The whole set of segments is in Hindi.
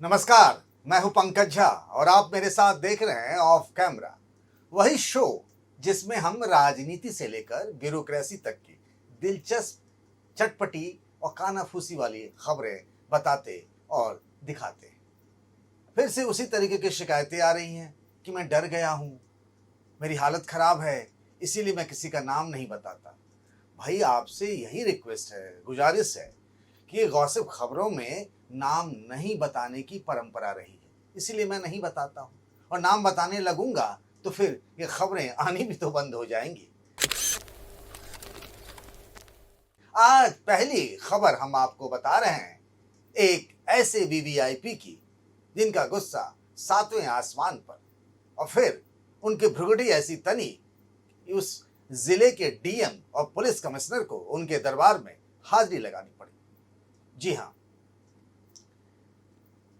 नमस्कार, मैं हूं पंकज झा और आप मेरे साथ देख रहे हैं ऑफ कैमरा, वही शो जिसमें हम राजनीति से लेकर ब्यूरोक्रेसी तक की दिलचस्प, चटपटी और कानाफूसी वाली खबरें बताते और दिखाते हैं। फिर से उसी तरीके की शिकायतें आ रही हैं कि मैं डर गया हूं, मेरी हालत खराब है, इसीलिए मैं किसी का नाम नहीं बताता। भाई, आपसे यही रिक्वेस्ट है, गुजारिश है कि ये गॉसिप खबरों में नाम नहीं बताने की परंपरा रही है, इसीलिए मैं नहीं बताता हूँ। और नाम बताने लगूंगा तो फिर ये खबरें आनी भी तो बंद हो जाएंगी। आज पहली खबर हम आपको बता रहे हैं एक ऐसे वीवीआईपी की जिनका गुस्सा सातवें आसमान पर, और फिर उनकी भ्रुगुटी ऐसी तनी कि उस जिले के डीएम और पुलिस कमिश्नर को उनके दरबार में हाजिरी लगानी पड़ी। जी हाँ,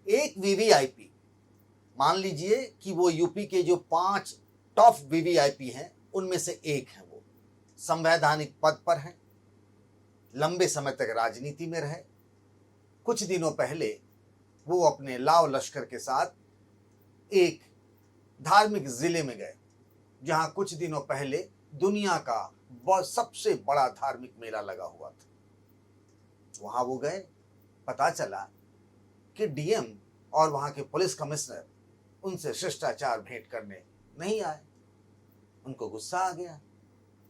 एक वीवीआईपी, मान लीजिए कि वो यूपी के जो 5 टॉप वीवीआईपी हैं उनमें से एक है। वो संवैधानिक पद पर हैं, लंबे समय तक राजनीति में रहे। कुछ दिनों पहले वो अपने लाव लश्कर के साथ एक धार्मिक जिले में गए, जहां कुछ दिनों पहले दुनिया का सबसे बड़ा धार्मिक मेला लगा हुआ था। वहां वो गए, पता चला कि डीएम और वहां के पुलिस कमिश्नर उनसे शिष्टाचार भेंट करने नहीं आए। उनको गुस्सा आ गया,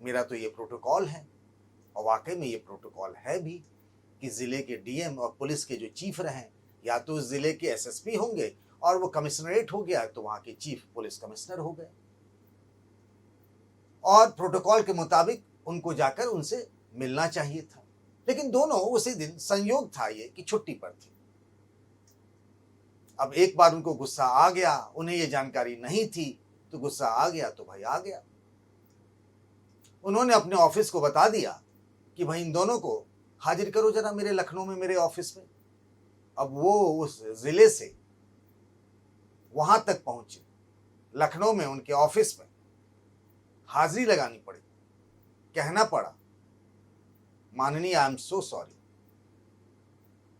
मेरा तो ये प्रोटोकॉल है, और वाकई में ये प्रोटोकॉल है भी कि जिले के डीएम और पुलिस के जो चीफ रहे, या तो उस जिले के एसएसपी होंगे, और वो कमिश्नरेट हो गया तो वहां के चीफ पुलिस कमिश्नर हो गए, और प्रोटोकॉल के मुताबिक उनको जाकर उनसे मिलना चाहिए था। लेकिन दोनों उसी दिन, संयोग था ये कि छुट्टी पर थे। अब एक बार उनको गुस्सा आ गया, उन्हें ये जानकारी नहीं थी, तो गुस्सा आ गया तो भाई आ गया। उन्होंने अपने ऑफिस को बता दिया कि भाई इन दोनों को हाजिर करो जरा मेरे लखनऊ में, मेरे ऑफिस में। अब वो उस जिले से वहां तक पहुंचे, लखनऊ में उनके ऑफिस में हाजिरी लगानी पड़ी। कहना पड़ा, माननीय, आई एम सो सॉरी।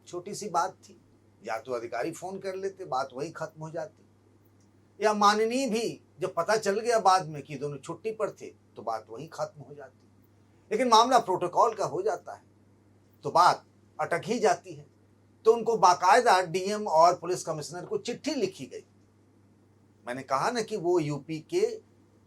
छोटी सी बात थी, या तो अधिकारी फोन कर लेते, बात वही खत्म हो जाती, या माननीय भी जब पता चल गया बाद में कि दोनों छुट्टी पर थे तो बात वही खत्म हो जाती। लेकिन मामला प्रोटोकॉल का हो जाता है तो बात अटक ही जाती है। तो उनको बाकायदा डीएम और पुलिस कमिश्नर को चिट्ठी लिखी गई। मैंने कहा ना कि वो यूपी के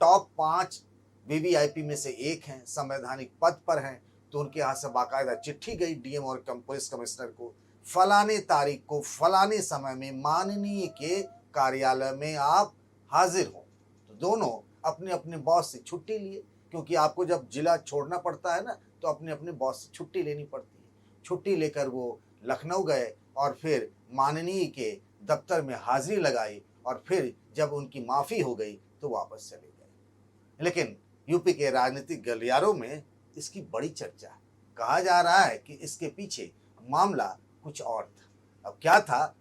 टॉप 5 वीवीआईपी में से एक हैं, संवैधानिक पद पर हैं, तो उनके यहाँ से बाकायदा चिट्ठी गई डीएम और पुलिस कमिश्नर को, फलाने तारीख को फलाने समय में माननीय के कार्यालय में आप हाजिर हो। तो दोनों अपने अपने बॉस से छुट्टी लिए, क्योंकि आपको जब जिला छोड़ना पड़ता है ना, तो अपने अपने बॉस से छुट्टी लेनी पड़ती है। छुट्टी लेकर वो लखनऊ गए और फिर माननीय के दफ्तर में हाजिरी लगाई, और फिर जब उनकी माफ़ी हो गई तो वापस चले गए। लेकिन यूपी के राजनीतिक गलियारों में इसकी बड़ी चर्चा है। कहा जा रहा है कि इसके पीछे मामला कुछ और था। अब क्या था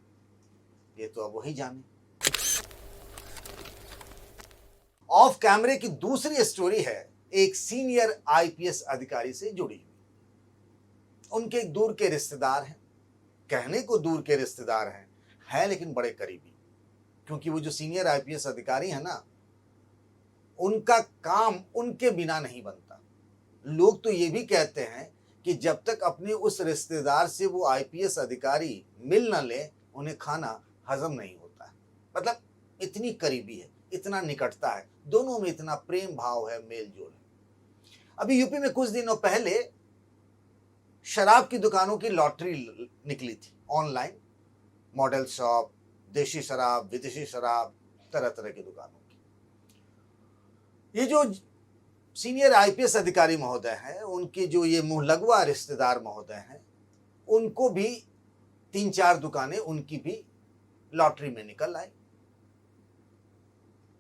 ये तो अब वही जाने। ऑफ कैमरे की दूसरी स्टोरी है एक सीनियर आईपीएस अधिकारी से जुड़ी हुई। उनके एक दूर के रिश्तेदार हैं, कहने को दूर के रिश्तेदार हैं, है लेकिन बड़े करीबी। क्योंकि वो जो सीनियर आईपीएस अधिकारी है ना, उनका काम उनके बिना नहीं बनता। लोग तो ये भी कहते हैं कि जब तक अपने उस रिश्तेदार से वो आईपीएस अधिकारी मिल न ले, उन्हें खाना हजम नहीं होता है। मतलब इतनी करीबी है, इतना निकटता है, दोनों में इतना प्रेम भाव है, मेल जोल है। अभी यूपी में कुछ दिनों पहले शराब की दुकानों की लॉटरी निकली थी ऑनलाइन। मॉडल शॉप, देशी शराब, विदेशी शराब, तरह तरह की दुकानों की। ये जो सीनियर आईपीएस अधिकारी महोदय हैं, उनके जो ये मुंह लगवा रिश्तेदार महोदय हैं, उनको भी 3-4 दुकानें उनकी भी लॉटरी में निकल आई।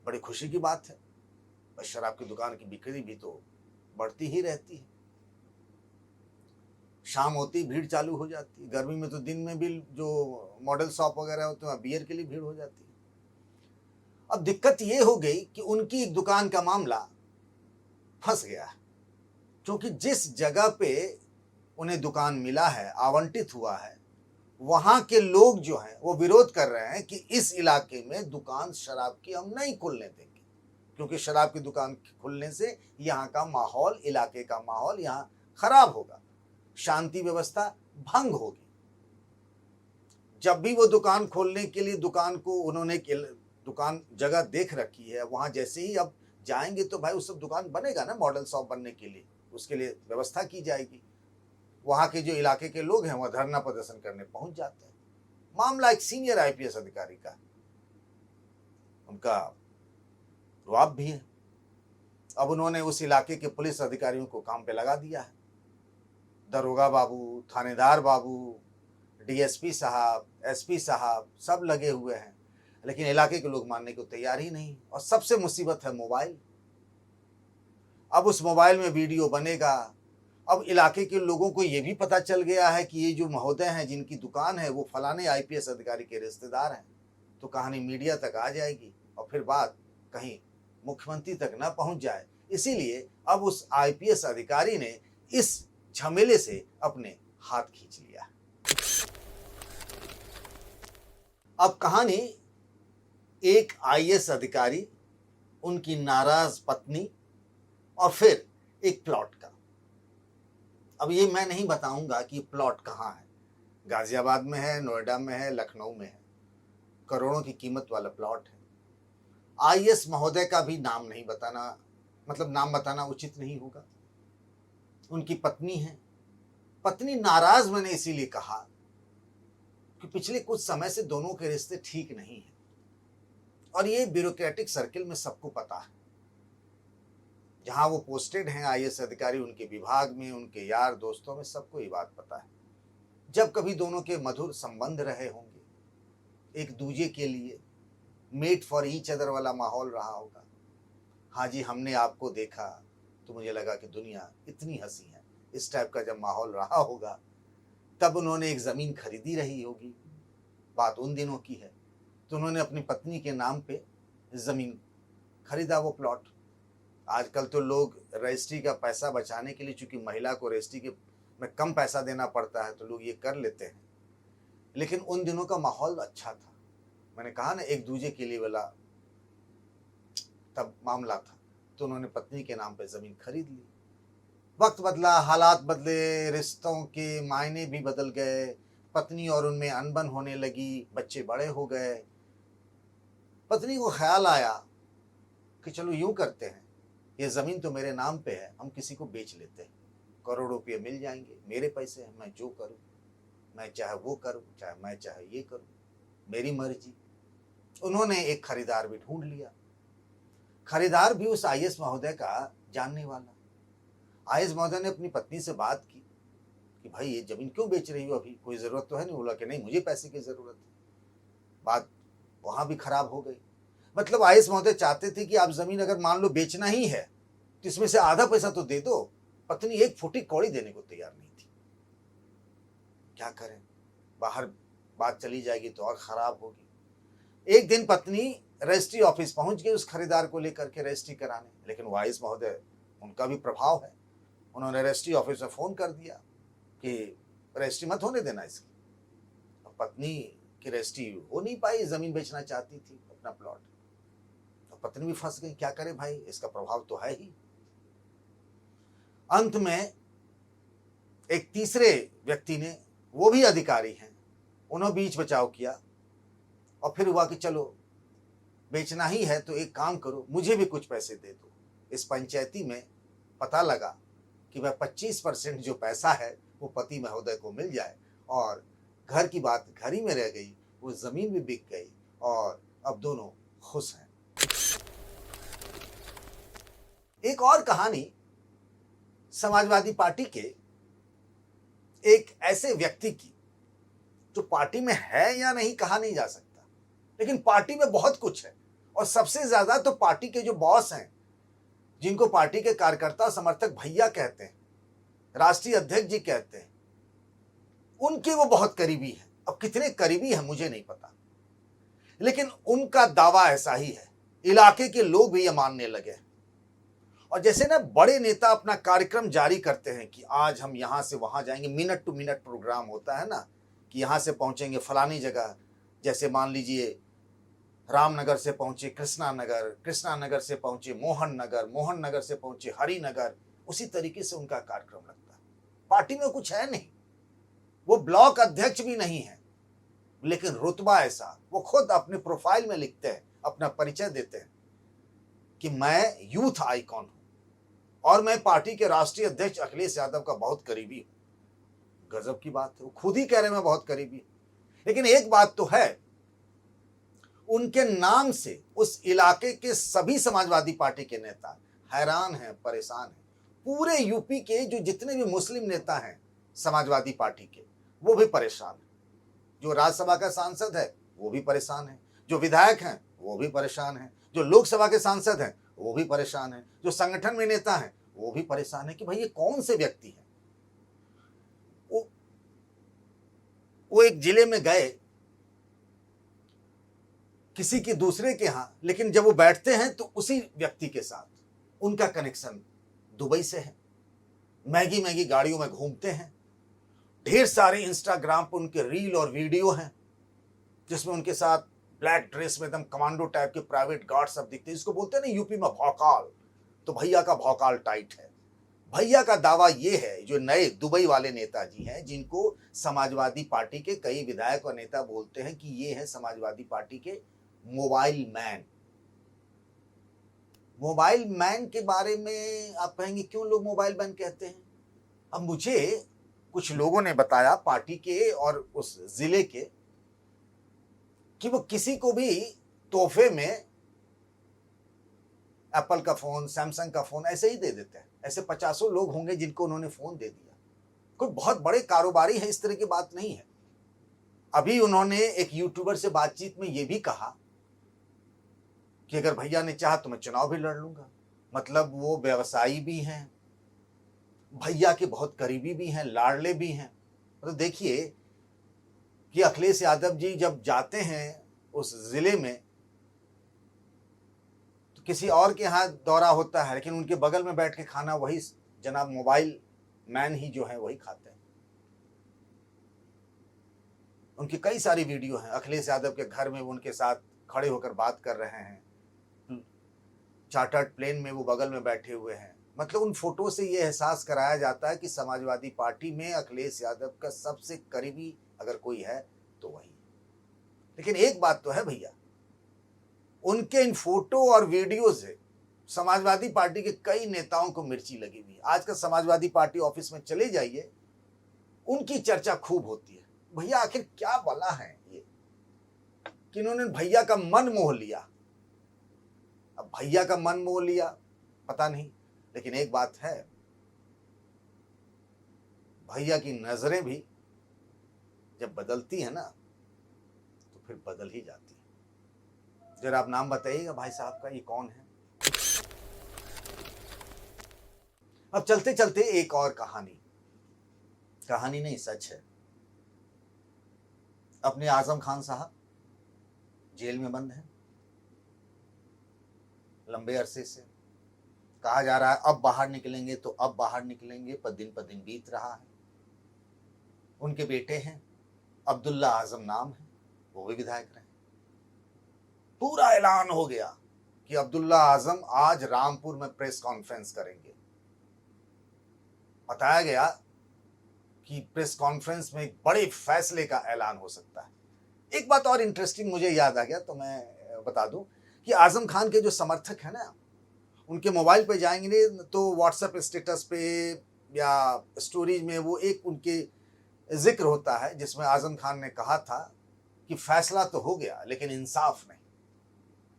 बड़ी खुशी की बात है। बस शराब की दुकान की बिक्री भी तो बढ़ती ही रहती है। शाम होती भीड़ चालू हो जाती है। गर्मी में तो दिन में भी जो मॉडल शॉप वगैरह होते हैं, बियर के लिए भीड़ हो जाती है। अब दिक्कत ये हो गई कि उनकी एक दुकान का मामला फंस गया है, क्योंकि जिस जगह पे उन्हें दुकान मिला है, आवंटित हुआ है, वहां के लोग जो हैं वो विरोध कर रहे हैं कि इस इलाके में दुकान शराब की हम नहीं खुलने देंगे, क्योंकि शराब की दुकान खुलने से यहाँ का माहौल, इलाके का माहौल यहाँ खराब होगा, शांति व्यवस्था भंग होगी। जब भी वो दुकान खोलने के लिए दुकान को उन्होंने दुकान जगह देख रखी है, वहां जैसे ही अब जाएंगे तो भाई उस सब दुकान बनेगा ना, मॉडल शॉप बनने के लिए उसके लिए व्यवस्था की जाएगी। वहां के जो इलाके के लोग हैं वह धरना प्रदर्शन करने पहुंच जाते हैं। मामला एक सीनियर आईपीएस अधिकारी का, उनका रुआब भी है। अब उन्होंने उस इलाके के पुलिस अधिकारियों को काम पे लगा दिया है। दरोगा बाबू, थानेदार बाबू, डीएसपी साहब, एसपी साहब सब लगे हुए हैं, लेकिन इलाके के लोग मानने को तैयार ही नहीं। और सबसे मुसीबत है मोबाइल। अब उस मोबाइल में वीडियो बनेगा। अब इलाके के लोगों को यह भी पता चल गया है कि ये जो महोदय हैं जिनकी दुकान है वो फलाने आईपीएस अधिकारी के रिश्तेदार हैं, तो कहानी मीडिया तक आ जाएगी और फिर बात कहीं मुख्यमंत्री तक ना पहुंच जाए। इसीलिए अब उस आईपीएस अधिकारी ने इस झमेले से अपने हाथ खींच लिया। अब कहानी एक आईएएस अधिकारी, उनकी नाराज पत्नी और फिर एक प्लॉट का। अब ये मैं नहीं बताऊंगा कि प्लॉट कहाँ है, गाजियाबाद में है, नोएडा में है, लखनऊ में है, करोड़ों की कीमत वाला प्लॉट है। आईएएस महोदय का भी नाम नहीं बताना, मतलब नाम बताना उचित नहीं होगा। उनकी पत्नी है। पत्नी नाराज मैंने इसीलिए कहा कि पिछले कुछ समय से दोनों के रिश्ते ठीक नहीं हैं, और ये ब्यूरोक्रेटिक सर्किल में सबको पता है। जहां वो पोस्टेड हैं आईएएस अधिकारी, उनके विभाग में, उनके यार दोस्तों में सबको ये बात पता है। जब कभी दोनों के मधुर संबंध रहे होंगे, एक दूजे के लिए मेट फॉर ईच अदर वाला माहौल रहा होगा। हाँ जी, हमने आपको देखा तो मुझे लगा कि दुनिया इतनी हंसी है, इस टाइप का जब माहौल रहा होगा, तब उन्होंने एक जमीन खरीदी रही होगी। बात उन दिनों की है। तो उन्होंने अपनी पत्नी के नाम पे जमीन खरीदा, वो प्लॉट। आजकल तो लोग रजिस्ट्री का पैसा बचाने के लिए, चूंकि महिला को रजिस्ट्री के में कम पैसा देना पड़ता है, तो लोग ये कर लेते हैं। लेकिन उन दिनों का माहौल अच्छा था। मैंने कहा ना, एक दूजे के लिए वाला तब मामला था। तो उन्होंने पत्नी के नाम पे जमीन खरीद ली। वक्त बदला, हालात बदले, रिश्तों के मायने भी बदल गए। पत्नी और उनमें अनबन होने लगी, बच्चे बड़े हो गए। पत्नी को ख्याल आया कि चलो यूं करते हैं, ये जमीन तो मेरे नाम पे है, हम किसी को बेच लेते हैं, करोड़ों रुपये मिल जाएंगे, मेरे पैसे हैं, मैं जो करूं, मैं चाहे वो करूं, चाहे मैं चाहे ये करूं, मेरी मर्जी। उन्होंने एक खरीदार भी ढूंढ लिया। खरीदार भी उस आईएएस महोदय का जानने वाला। आईएएस महोदय ने अपनी पत्नी से बात की कि भाई ये जमीन क्यों बेच रही हो, अभी कोई जरूरत तो है नहीं। बोला कि नहीं, मुझे पैसे की जरूरत है। बात वहां भी खराब हो गई। मतलब आईएएस महोदय चाहते थे कि आप जमीन अगर मान लो बेचना ही है तो इसमें से आधा पैसा तो दे दो। पत्नी एक फुटी कौड़ी देने को तैयार नहीं थी। क्या करें, बाहर बात चली जाएगी तो और खराब होगी। एक दिन पत्नी रजिस्ट्री ऑफिस पहुंच गई उस खरीदार को लेकर के रजिस्ट्री कराने, लेकिन वो आईएएस महोदय, उनका भी प्रभाव है। उन्होंने रजिस्ट्री ऑफिस में फोन कर दिया कि रजिस्ट्री मत होने देना इसकी। अब पत्नी की रजिस्ट्री हो नहीं पाई, जमीन बेचना चाहती थी अपना प्लॉट। तो पत्नी भी फंस गई, क्या करे भाई, इसका प्रभाव तो है ही। अंत में एक तीसरे व्यक्ति ने, वो भी अधिकारी हैं, उन्होंने बीच बचाव किया और फिर हुआ कि चलो बेचना ही है तो एक काम करो, मुझे भी कुछ पैसे दे दो। इस पंचायती में पता लगा कि वह 25% जो पैसा है वो पति महोदय को मिल जाए, और घर की बात घर ही में रह गई, वो जमीन भी बिक गई और अब दोनों खुश हैं। एक और कहानी समाजवादी पार्टी के एक ऐसे व्यक्ति की, जो पार्टी में है या नहीं कहा नहीं जा सकता, लेकिन पार्टी में बहुत कुछ है। और सबसे ज्यादा तो पार्टी के जो बॉस हैं, जिनको पार्टी के कार्यकर्ता समर्थक भैया कहते हैं, राष्ट्रीय अध्यक्ष जी कहते हैं, उनके वो बहुत करीबी हैं। अब कितने करीबी हैं मुझे नहीं पता, लेकिन उनका दावा ऐसा ही है। इलाके के लोग भी ये मानने लगे। और जैसे ना बड़े नेता अपना कार्यक्रम जारी करते हैं कि आज हम यहां से वहां जाएंगे, मिनट टू मिनट प्रोग्राम होता है ना, कि यहाँ से पहुँचेंगे फलानी जगह, जैसे मान लीजिए रामनगर से पहुँचे कृष्णा नगर, कृष्णा नगर से पहुँचे मोहन नगर, मोहन नगर से पहुँचे हरिनगर, उसी तरीके से उनका कार्यक्रम लगता है। पार्टी में कुछ है नहीं, वो ब्लॉक अध्यक्ष भी नहीं है, लेकिन रुतबा ऐसा, वो खुद अपने प्रोफाइल में लिखते हैं, अपना परिचय देते हैं कि मैं यूथ आइकॉन हूं और मैं पार्टी के राष्ट्रीय अध्यक्ष अखिलेश यादव का बहुत करीबी हूं। गजब की बात है, वो खुद ही कह रहे हैं मैं बहुत करीबी हूं। लेकिन एक बात तो है, उनके नाम से उस इलाके के सभी समाजवादी पार्टी के नेता हैरान हैं, परेशान हैं। पूरे यूपी के जो जितने भी मुस्लिम नेता हैं समाजवादी पार्टी के, वो भी परेशान हैं। जो राज्यसभा का सांसद है वो भी परेशान है, जो विधायक हैं वो भी परेशान हैं, जो लोकसभा के सांसद हैं वो भी परेशान हैं, जो संगठन में नेता हैं वो भी परेशान है कि भाई ये कौन से व्यक्ति हैं। वो एक जिले में गए किसी के दूसरे के यहां, लेकिन जब वो बैठते हैं तो उसी व्यक्ति के साथ उनका कनेक्शन दुबई से है। मैगी मैगी गाड़ियों में घूमते हैं, ढेर सारे इंस्टाग्राम पर उनके रील और वीडियो हैं जिसमें उनके साथ ब्लैक ड्रेस में एकदम कमांडो टाइप के प्राइवेट गार्ड सब दिखते हैं। इसको बोलते हैं ना यूपी में भौकाल, तो भैया का भौकाल टाइट है। भैया का दावा ये है, जो नए दुबई वाले नेताजी हैं जिनको समाजवादी पार्टी के कई विधायक और नेता बोलते हैं कि ये है समाजवादी पार्टी के मोबाइल मैन। मोबाइल मैन के बारे में आप कहेंगे क्यों लोग मोबाइल मैन कहते हैं। अब मुझे कुछ लोगों ने बताया पार्टी के और उस जिले के कि वो किसी को भी तोहफे में एप्पल का फोन, सैमसंग का फोन ऐसे ही दे देते हैं। ऐसे 50 लोग होंगे जिनको उन्होंने फोन दे दिया। कोई बहुत बड़े कारोबारी है, इस तरह की बात नहीं है। अभी उन्होंने एक यूट्यूबर से बातचीत में ये भी कहा कि अगर भैया ने चाहा तो मैं चुनाव भी लड़ लूंगा। मतलब वो व्यवसायी भी हैं, भैया के बहुत करीबी भी हैं, लाडले भी हैं। तो देखिए कि अखिलेश यादव जी जब जाते हैं उस जिले में तो किसी और के यहाँ दौरा होता है, लेकिन उनके बगल में बैठ के खाना वही जनाब मोबाइल मैन ही जो है वही खाते हैं। उनकी कई सारी वीडियो हैं, अखिलेश यादव के घर में वो उनके साथ खड़े होकर बात कर रहे हैं, चार्टर्ड प्लेन में वो बगल में बैठे हुए हैं। मतलब उन फोटो से ये एहसास कराया जाता है कि समाजवादी पार्टी में अखिलेश यादव का सबसे करीबी अगर कोई है तो वही। लेकिन एक बात तो है भैया, उनके इन फोटो और वीडियो से समाजवादी पार्टी के कई नेताओं को मिर्ची लगी हुई है। आज का समाजवादी पार्टी ऑफिस में चले जाइए, उनकी चर्चा खूब होती है। भैया आखिर क्या बला है ये कि इन्होंने भैया का मन मोह लिया। अब भैया का मन मोह लिया पता नहीं, लेकिन एक बात है, भैया की नजरें भी जब बदलती है ना तो फिर बदल ही जाती है। जरा आप नाम बताइएगा भाई साहब का, ये कौन है। अब चलते चलते एक और कहानी नहीं सच है। अपने आजम खान साहब जेल में बंद हैं लंबे अरसे से। कहा जा रहा है अब बाहर निकलेंगे तो अब बाहर निकलेंगे, पर दिन बीत रहा है। उनके बेटे हैं, अब्दुल्ला आजम नाम है, वो भी विधायक रहे। पूरा ऐलान हो गया कि अब्दुल्ला आजम आज रामपुर में प्रेस कॉन्फ्रेंस करेंगे। बताया गया कि प्रेस कॉन्फ्रेंस में एक बड़े फैसले का ऐलान हो सकता है। एक बात और इंटरेस्टिंग मुझे याद आ गया तो मैं बता दूं कि आजम खान के जो समर्थक हैं ना, उनके मोबाइल पे जाएंगे तो व्हाट्सएप स्टेटस पे या स्टोरीज में वो एक उनके जिक्र होता है जिसमें आजम खान ने कहा था कि फैसला तो हो गया लेकिन इंसाफ नहीं।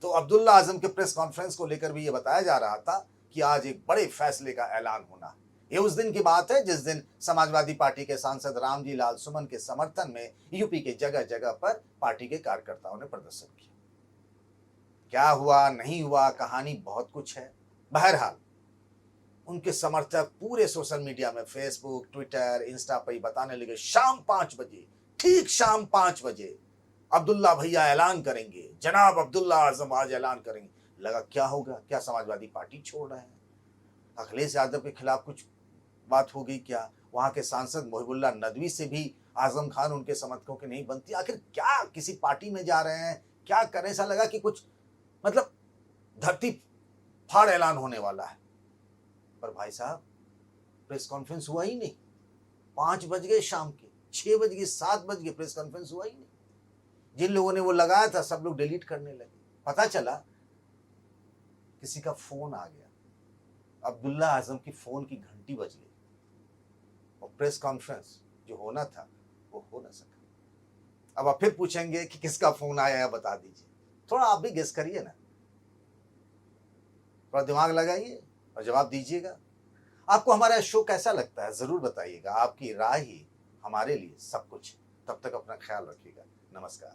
तो अब्दुल्ला आजम के प्रेस कॉन्फ्रेंस को लेकर भी ये बताया जा रहा था कि आज एक बड़े फैसले का ऐलान होना है। ये उस दिन की बात है जिस दिन समाजवादी पार्टी के सांसद रामजी लाल सुमन के समर्थन में यूपी के जगह जगह पर पार्टी के कार्यकर्ताओं ने प्रदर्शन किया। क्या हुआ नहीं हुआ, कहानी बहुत कुछ है। बहरहाल उनके समर्थक पूरे सोशल मीडिया में, फेसबुक, ट्विटर, इंस्टा पर बताने लगे शाम 5 बजे, ठीक शाम 5 बजे अब्दुल्ला भैया ऐलान करेंगे, जनाब अब्दुल्ला आजम आज ऐलान करेंगे। लगा क्या होगा, क्या समाजवादी पार्टी छोड़ रहे हैं, अखिलेश यादव के खिलाफ कुछ बात हो गई क्या। वहां के सांसद मोहिबुल्लाह नदवी से भी आजम खान उनके समर्थकों की नहीं बनती। आखिर क्या किसी पार्टी में जा रहे हैं, क्या करें, ऐसा लगा कि कुछ मतलब धरती फाड़ ऐलान होने वाला है। पर भाई साहब प्रेस कॉन्फ्रेंस हुआ ही नहीं। 5 बज गए शाम के, 6 बज गए, 7 बज गए, प्रेस कॉन्फ्रेंस हुआ ही नहीं। जिन लोगों ने वो लगाया था सब लोग डिलीट करने लगे। पता चला किसी का फोन आ गया, अब्दुल्ला आजम की फोन की घंटी बज गई और प्रेस कॉन्फ्रेंस जो होना था वो हो ना सका। अब आप फिर पूछेंगे कि किसका फोन आया है, बता दीजिए। थोड़ा आप भी गेस करिए ना, थोड़ा दिमाग लगाइए और जवाब दीजिएगा। आपको हमारा शो कैसा लगता है जरूर बताइएगा। आपकी राय ही हमारे लिए सब कुछ है। तब तक अपना ख्याल रखिएगा। नमस्कार।